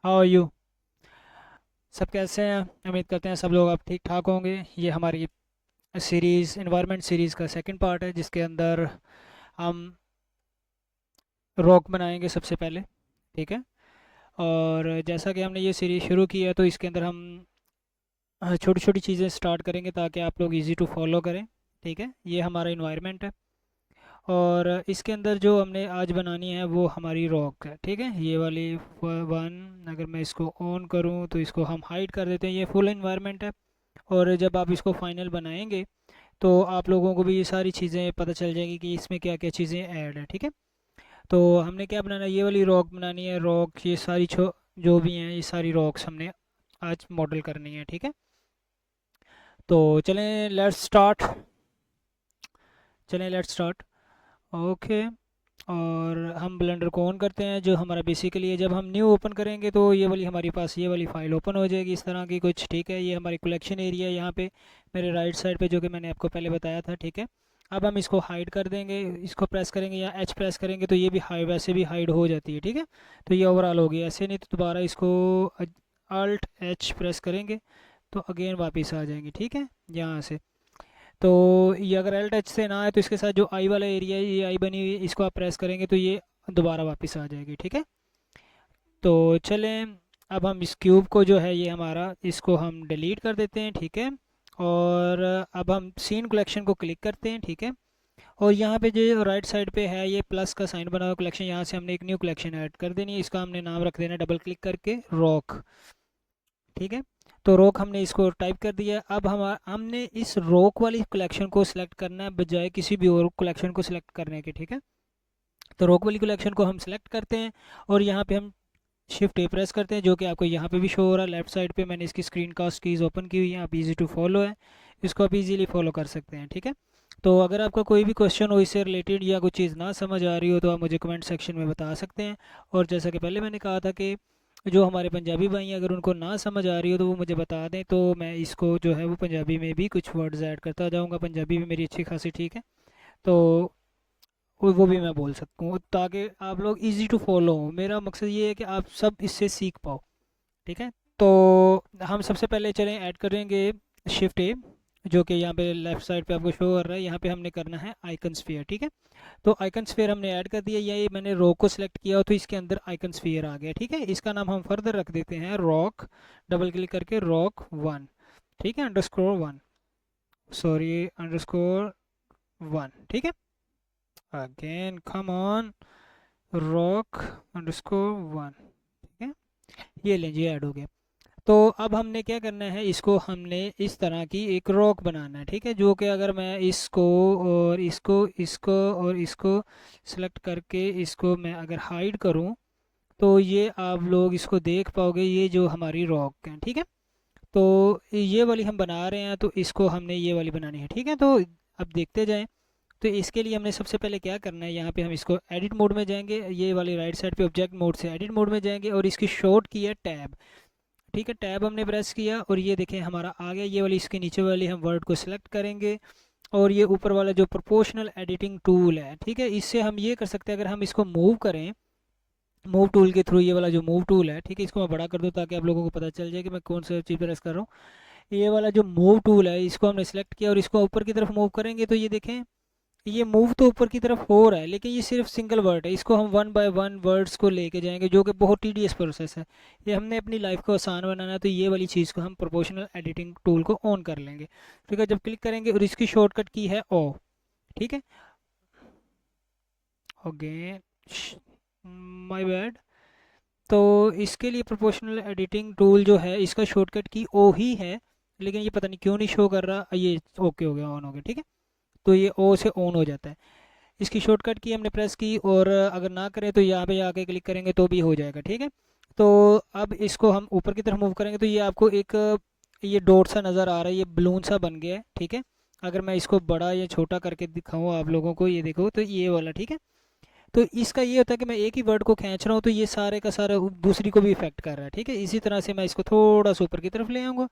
How are you? सब कैसे हैं? उम्मीद करते हैं सब लोग आप ठीक ठाक होंगे। ये हमारी सीरीज़ इन्वायरमेंट सीरीज़ का सेकंड पार्ट है, जिसके अंदर हम रॉक बनाएंगे सबसे पहले। ठीक है। और जैसा कि हमने ये सीरीज़ शुरू की है, तो इसके अंदर हम छोटी छोटी चीज़ें स्टार्ट करेंगे ताकि आप लोग इजी टू फॉलो करें। ठीक है, ये हमारा इन्वायरमेंट है। और इसके अंदर जो हमने आज बनानी है वो हमारी रॉक है। ठीक है, ये वाली वन, अगर मैं इसको ऑन करूँ तो इसको हम हाइड कर देते हैं। ये फुल इन्वायरमेंट है। और जब आप इसको फाइनल बनाएंगे तो आप लोगों को भी ये सारी चीज़ें पता चल जाएगी कि इसमें क्या क्या चीज़ें ऐड है। ठीक है। तो हमने क्या बनाना है, ये वाली रॉक बनानी है। रॉक ये सारी जो भी हैं, ये सारी रॉक्स हमने आज मॉडल करनी है। ठीक है। तो चलें, लेट्स स्टार्ट। चलें, लेट्स स्टार्ट। ओके। और हम ब्लेंडर को ऑन करते हैं। जो हमारा बेसिकली है, जब हम न्यू ओपन करेंगे तो ये वाली हमारे पास ये वाली फ़ाइल ओपन हो जाएगी इस तरह की कुछ। ठीक है, ये हमारी कलेक्शन एरिया है यहाँ पे मेरे राइट साइड पे, जो कि मैंने आपको पहले बताया था। ठीक है। अब हम इसको हाइड कर देंगे, इसको प्रेस करेंगे या एच प्रेस करेंगे तो ये भी हाइड, वैसे भी हाइड हो जाती है। ठीक है। तो ये ओवरऑल हो गया। ऐसे नहीं तो दोबारा इसको अल्ट एच प्रेस करेंगे तो अगेन वापस आ जाएंगे। ठीक है, यहाँ से। तो ये अगर एल टच से ना है तो इसके साथ जो आई वाला एरिया है, ये आई बनी हुई है, इसको आप प्रेस करेंगे तो ये दोबारा वापस आ जाएगी। ठीक है। तो चलें, अब हम इस क्यूब को जो है ये हमारा, इसको हम डिलीट कर देते हैं। ठीक है। और अब हम सीन कलेक्शन को क्लिक करते हैं। ठीक है। और यहाँ पे जो राइट साइड पे है ये प्लस का साइन बना हुआ कलेक्शन, यहाँ से हमने एक न्यू कलेक्शन ऐड कर देनी है। इसका हमने नाम रख देना डबल क्लिक करके रॉक। ठीक है। तो रॉक हमने इसको टाइप कर दिया। अब हमने इस रॉक वाली कलेक्शन को सिलेक्ट करना है बजाय किसी भी और कलेक्शन को सिलेक्ट करने के। ठीक है। तो रॉक वाली कलेक्शन को हम सिलेक्ट करते हैं और यहाँ पे हम शिफ्ट ए प्रेस करते हैं, जो कि आपको यहाँ पे भी शो हो रहा है। लेफ्ट साइड पे मैंने इसकी स्क्रीन कास्ट कीज़ ओपन की हुई है, आप इजी टू फॉलो है, इसको आप इजीली फॉलो कर सकते हैं। ठीक है। तो अगर आपका कोई भी क्वेश्चन हो इससे रिलेटेड या कोई चीज़ ना समझ आ रही हो तो आप मुझे कमेंट सेक्शन में बता सकते हैं। और जैसा कि पहले मैंने कहा था कि जो हमारे पंजाबी भाई हैं, अगर उनको ना समझ आ रही हो तो वो मुझे बता दें, तो मैं इसको जो है वो पंजाबी में भी कुछ वर्ड्स ऐड करता जाऊँगा। पंजाबी भी मेरी अच्छी खासी ठीक है, तो वो भी मैं बोल सकता हूँ ताकि आप लोग इजी टू फॉलो हो। मेरा मकसद ये है कि आप सब इससे सीख पाओ। ठीक है। तो हम सबसे पहले चलें ऐड करेंगे शिफ्ट ए, जो कि यहाँ पे लेफ्ट साइड पे आपको शो कर रहा है। यहाँ पे हमने करना है आइकन स्फीयर। ठीक है। तो आइकन स्फीयर हमने ऐड कर दिया। ये मैंने रॉक को सिलेक्ट किया तो इसके अंदर आइकन स्फीयर आ गया। ठीक है। इसका नाम हम फर्दर रख देते हैं रॉक, डबल क्लिक करके रॉक वन। ठीक है, underscore one, sorry underscore one. ठीक है। Again come on, rock underscore one. ठीक है, ये लीजिए ऐड हो गया। तो अब हमने क्या करना है, इसको हमने इस तरह की एक रॉक बनाना है। ठीक है, जो कि अगर मैं इसको और इसको इसको और इसको सेलेक्ट करके इसको मैं अगर हाइड करूं तो ये आप लोग इसको देख पाओगे, ये जो हमारी रॉक है। ठीक है। तो ये वाली हम बना रहे हैं तो इसको हमने ये वाली बनानी है। ठीक है। तो अब देखते जाएं। तो इसके लिए हमने सबसे पहले क्या करना है, यहाँ पे हम इसको एडिट मोड में जाएंगे, ये वाली राइट साइड पे ऑब्जेक्ट मोड से एडिट मोड में जाएंगे और इसकी शॉर्ट की है टैब। ठीक है, टैब हमने प्रेस किया और ये देखें हमारा आ गया। ये वाली इसके नीचे वाली हम वर्ड को सिलेक्ट करेंगे और ये ऊपर वाला जो प्रोपोर्शनल एडिटिंग टूल है, ठीक है, इससे हम ये कर सकते हैं, अगर हम इसको मूव करें मूव टूल के थ्रू, ये वाला जो मूव टूल है, ठीक है, इसको मैं बड़ा कर दूँ ताकि आप लोगों को पता चल जाए कि मैं कौन सा चीज़ प्रेस कर रहा हूँ। ये वाला जो मूव टूल है इसको हमने सेलेक्ट किया और इसको ऊपर की तरफ मूव करेंगे तो ये देखें ये मूव तो ऊपर की तरफ हो रहा है, लेकिन ये सिर्फ सिंगल वर्ड है। इसको हम वन बाय वन वर्ड्स को लेके जाएंगे, जो कि बहुत टीडियस प्रोसेस है। ये हमने अपनी लाइफ को आसान बनाना है तो ये वाली चीज़ को हम प्रोपोर्शनल एडिटिंग टूल को ऑन कर लेंगे। ठीक है, जब क्लिक करेंगे और इसकी शॉर्टकट की है ओ। ठीक है, ओके, माय बैड। तो इसके लिए प्रोपोर्शनल एडिटिंग टूल जो है इसका शॉर्टकट की ओ ही है, लेकिन ये पता नहीं क्यों नहीं शो कर रहा। ये ओके हो गया, ऑन हो गया। ठीक है, तो ये ओ से ऑन हो जाता है। इसकी शॉर्टकट की हमने प्रेस की और अगर ना करें तो यहाँ पे आके क्लिक करेंगे तो भी हो जाएगा। ठीक है। तो अब इसको हम ऊपर की तरफ मूव करेंगे तो ये आपको एक ये डॉट सा नज़र आ रहा है, ये बलून सा बन गया है। ठीक है, अगर मैं इसको बड़ा या छोटा करके दिखाऊँ आप लोगों को, ये देखो तो ये वाला। ठीक है, तो इसका ये होता है कि मैं एक ही वर्ड को खींच रहा हूँ तो ये सारे का सारा दूसरी को भी इफेक्ट कर रहा है। ठीक है, इसी तरह से मैं इसको थोड़ा सा ऊपर की तरफ ले आऊँगा।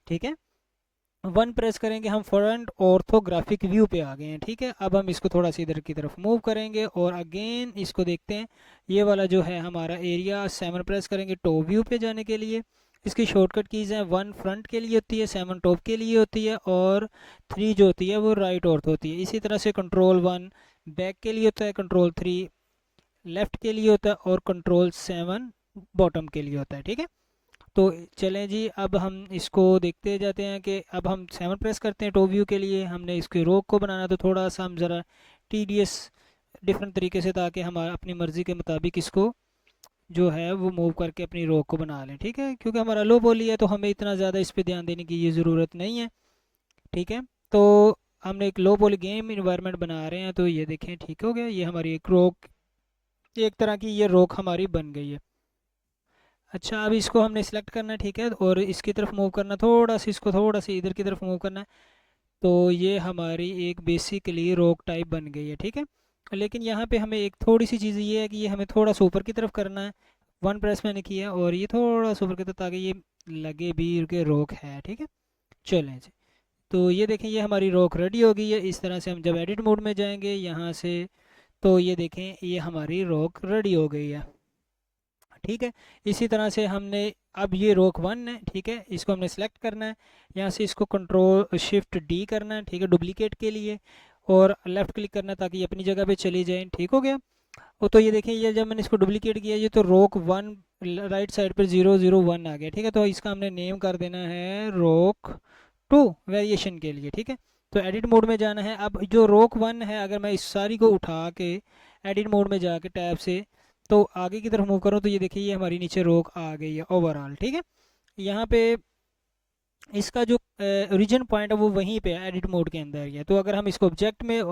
ठीक है, वन प्रेस करेंगे हम फ्रंट ऑर्थोग्राफिक व्यू पे आ गए हैं। ठीक है, अब हम इसको थोड़ा सा इधर की तरफ मूव करेंगे और अगेन इसको देखते हैं। ये वाला जो है हमारा एरिया, 7 प्रेस करेंगे टॉप व्यू पे जाने के लिए। इसकी शॉर्टकट कीज़ हैं, 1 फ्रंट के लिए होती है, 7 टॉप के लिए होती है, और 3 जो होती है वो राइट ऑर्थ होती है। इसी तरह से कंट्रोल 1 बैक के लिए होता है, कंट्रोल 3 लेफ़्ट के लिए होता है, और कंट्रोल 7 बॉटम के लिए होता है। ठीक है, तो चलें जी, अब हम इसको देखते जाते हैं कि अब हम 7 प्रेस करते हैं टॉप व्यू के लिए। हमने इसके रोक को बनाना तो थोड़ा सा हम ज़रा टीडियस डिफरेंट तरीके से, ताकि हम अपनी मर्ज़ी के मुताबिक इसको जो है वो मूव करके अपनी रोक को बना लें। ठीक है, क्योंकि हमारा लो बॉली है तो हमें इतना ज़्यादा इस पर ध्यान देने की ये ज़रूरत नहीं है। ठीक है, तो हमने एक लो बॉली गेम इन्वायरमेंट बना रहे हैं, तो ये देखें ठीक हो गया। ये हमारी एक रोक, एक तरह की ये रोक हमारी बन गई है। अच्छा, अब इसको हमने सेलेक्ट करना है। ठीक है, और इसकी तरफ मूव करना, थोड़ा सा इसको थोड़ा सा इधर की तरफ मूव करना है। तो ये हमारी एक बेसिकली रॉक टाइप बन गई है। ठीक है, लेकिन यहाँ पे हमें एक थोड़ी सी चीज़ ये है कि ये हमें थोड़ा सा ऊपर की तरफ करना है। 1 प्रेस मैंने किया और ये थोड़ा सा ऊपर की तरफ, ताकि ये लगे भी कि रॉक है। ठीक है, चलें जी, तो ये देखें ये हमारी रॉक रेडी हो गई है। इस तरह से हम जब एडिट मोड में जाएंगे यहाँ से, तो ये देखें ये हमारी रॉक रेडी हो गई है। ठीक है, इसी तरह से हमने, अब ये रोक 1 है। ठीक है, इसको हमने सेलेक्ट करना है, यहाँ से इसको कंट्रोल शिफ्ट D करना है। ठीक है, डुप्लीकेट के लिए, और लेफ़्ट क्लिक करना है ताकि ये अपनी जगह पे चली जाए। ठीक हो गया। और तो ये देखिए, ये जब मैंने इसको डुप्लीकेट किया, ये तो रोक 1 राइट साइड पर 001 आ गया। ठीक है, तो इसका हमने नेम कर देना है रोक 2 वेरिएशन के लिए। ठीक है, तो एडिट मोड में जाना है। अब जो रोक 1 है, अगर मैं इस सारी को उठा के एडिट मोड में जाके टैब से तो आगे की तरफ मूव करूँ, तो ये देखिए ये हमारी नीचे रोक आ गई है ओवरऑल। ठीक है, यहाँ पे इसका जो ओरिजिन पॉइंट है वो वहीं पे है, एडिट मोड के अंदर ही है। तो अगर हम इसको ऑब्जेक्ट में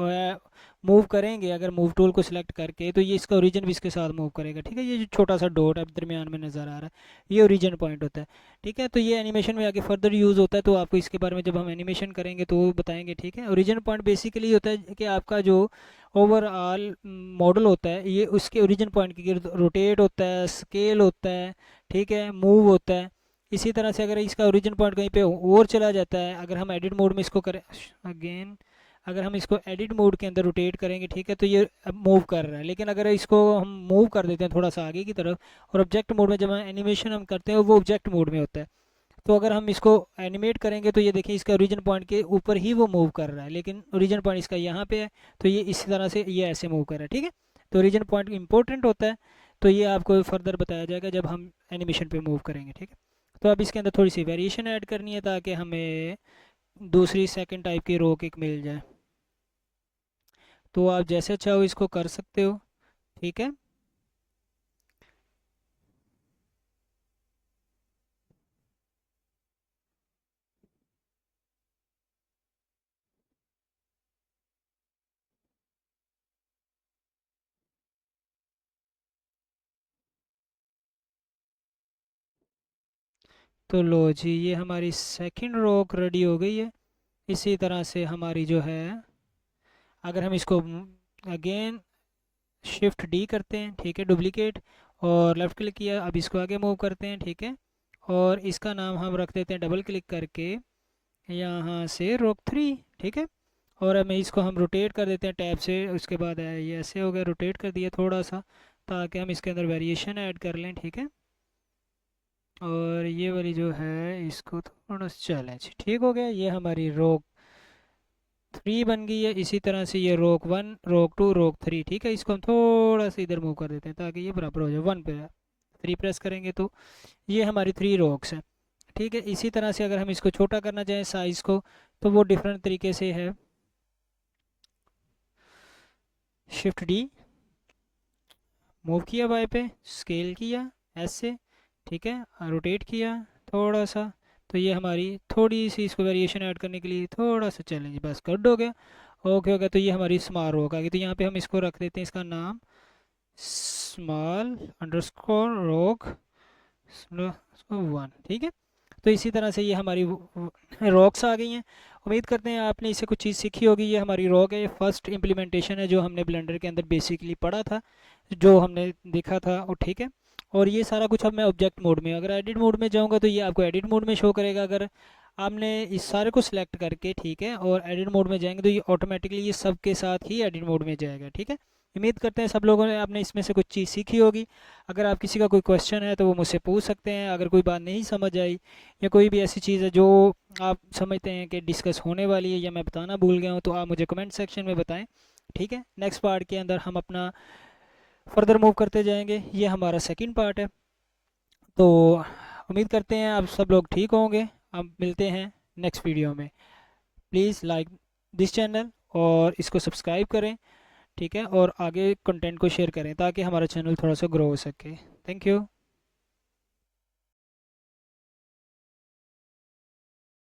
मूव करेंगे, अगर मूव टूल को सिलेक्ट करके, तो ये इसका ओरिजिन भी इसके साथ मूव करेगा। ठीक है, ये जो छोटा सा डॉट अब दरमियान में नज़र आ रहा है, ये ओरिजिन पॉइंट होता है। ठीक है, तो ये एनिमेशन में आगे फर्दर यूज़ होता है, तो आपको इसके बारे में जब हम एनिमेशन करेंगे तो वो बताएंगे। ठीक है, ओरिजिन पॉइंट बेसिकली होता है कि आपका जो ओवरऑल मॉडल होता है, ये उसके ओरिजिन पॉइंट के गिर्द रोटेट होता है, स्केल होता है, ठीक है, मूव होता है। इसी तरह से अगर इसका ओरिजिन पॉइंट कहीं पे और चला जाता है, अगर हम एडिट मोड में इसको करें अगेन, अगर हम इसको एडिट मोड के अंदर रोटेट करेंगे, ठीक है, तो ये अब मूव कर रहा है। लेकिन अगर इसको हम मूव कर देते हैं थोड़ा सा आगे की तरफ, और ऑब्जेक्ट मोड में जब हम एनिमेशन हम करते हैं वो ऑब्जेक्ट मोड में होता है, तो अगर हम इसको एनिमेट करेंगे तो ये देखिए इसका ओरिजिन पॉइंट के ऊपर ही वो मूव कर रहा है, लेकिन ओरिजिन पॉइंट इसका यहाँ पे है, तो ये इसी तरह से ये ऐसे मूव कर रहा है। ठीक है, तो ओरिजिन पॉइंट इंपॉर्टेंट होता है, तो ये आपको फर्दर बताया जाएगा जब हम एनिमेशन पे मूव करेंगे। ठीक है, तो अब इसके अंदर थोड़ी सी वेरिएशन ऐड करनी है ताकि हमें दूसरी सेकंड टाइप की रोक एक मिल जाए। तो आप जैसे चाहो इसको कर सकते हो। ठीक है, तो लो जी, ये हमारी सेकंड रोक रेडी हो गई है। इसी तरह से हमारी जो है, अगर हम इसको अगेन शिफ्ट D करते हैं, ठीक है, डुप्लीकेट, और लेफ़्ट क्लिक किया, अब इसको आगे मूव करते हैं। ठीक है, और इसका नाम हम रख देते हैं डबल क्लिक करके यहाँ से रोक 3। ठीक है, और हमें इसको हम रोटेट कर देते हैं टैब से। उसके बाद ये ऐसे हो गया, रोटेट कर दिया थोड़ा सा ताकि हम इसके अंदर वेरिएशन ऐड कर लें। ठीक है, और ये वाली जो है इसको थोड़ा सा चैलेंज, ठीक हो गया, ये हमारी रोक 3 बन गई है। इसी तरह से ये रोक 1 रोक 2 रोक 3। ठीक है, इसको हम थोड़ा सा इधर मूव कर देते हैं ताकि ये बराबर हो जाए 1 पे। 3 प्रेस करेंगे तो ये हमारी 3 रोक्स हैं। ठीक है, इसी तरह से अगर हम इसको छोटा करना चाहें साइज़ को, तो वो डिफरेंट तरीके से है। शिफ्ट D, मूव किया बाय पे, स्केल किया ऐसे, ठीक है, रोटेट किया थोड़ा सा, तो ये हमारी थोड़ी सी इसको वेरिएशन ऐड करने के लिए थोड़ा सा चैलेंज, बस गुड हो गया। ओके हो गया, तो ये हमारी स्मॉल रोक आ गई। तो यहाँ पे हम इसको रख देते हैं, इसका नाम small_rock_1। ठीक है, तो इसी तरह से ये हमारी रॉक्स आ गई हैं। उम्मीद करते हैं आपने इससे कुछ चीज़ सीखी होगी। ये हमारी रॉक है, ये फर्स्ट इम्प्लीमेंटेशन है जो हमने ब्लेंडर के अंदर बेसिकली पढ़ा था, जो हमने देखा था। और ठीक है, और ये सारा कुछ अब मैं ऑब्जेक्ट मोड में, अगर एडिट मोड में जाऊंगा तो ये आपको एडिट मोड में शो करेगा। अगर आपने इस सारे को सिलेक्ट करके, ठीक है, और एडिट मोड में जाएंगे तो ये ऑटोमेटिकली ये सब के साथ ही एडिट मोड में जाएगा। ठीक है, उम्मीद करते हैं सब लोगों ने आपने इसमें से कुछ चीज़ सीखी होगी। अगर आप किसी का कोई क्वेश्चन है तो वो मुझसे पूछ सकते हैं। अगर कोई बात नहीं समझ आई या कोई भी ऐसी चीज़ है जो आप समझते हैं कि डिस्कस होने वाली है या मैं बताना भूल गया हूँ, तो आप मुझे कमेंट सेक्शन में बताएं। ठीक है, नेक्स्ट पार्ट के अंदर हम अपना फर्दर मूव करते जाएंगे। ये हमारा सेकंड पार्ट है। तो उम्मीद करते हैं आप सब लोग ठीक होंगे। अब मिलते हैं नेक्स्ट वीडियो में। प्लीज़ लाइक दिस चैनल और इसको सब्सक्राइब करें। ठीक है, और आगे कंटेंट को शेयर करें ताकि हमारा चैनल थोड़ा सा ग्रो हो सके। Thank you.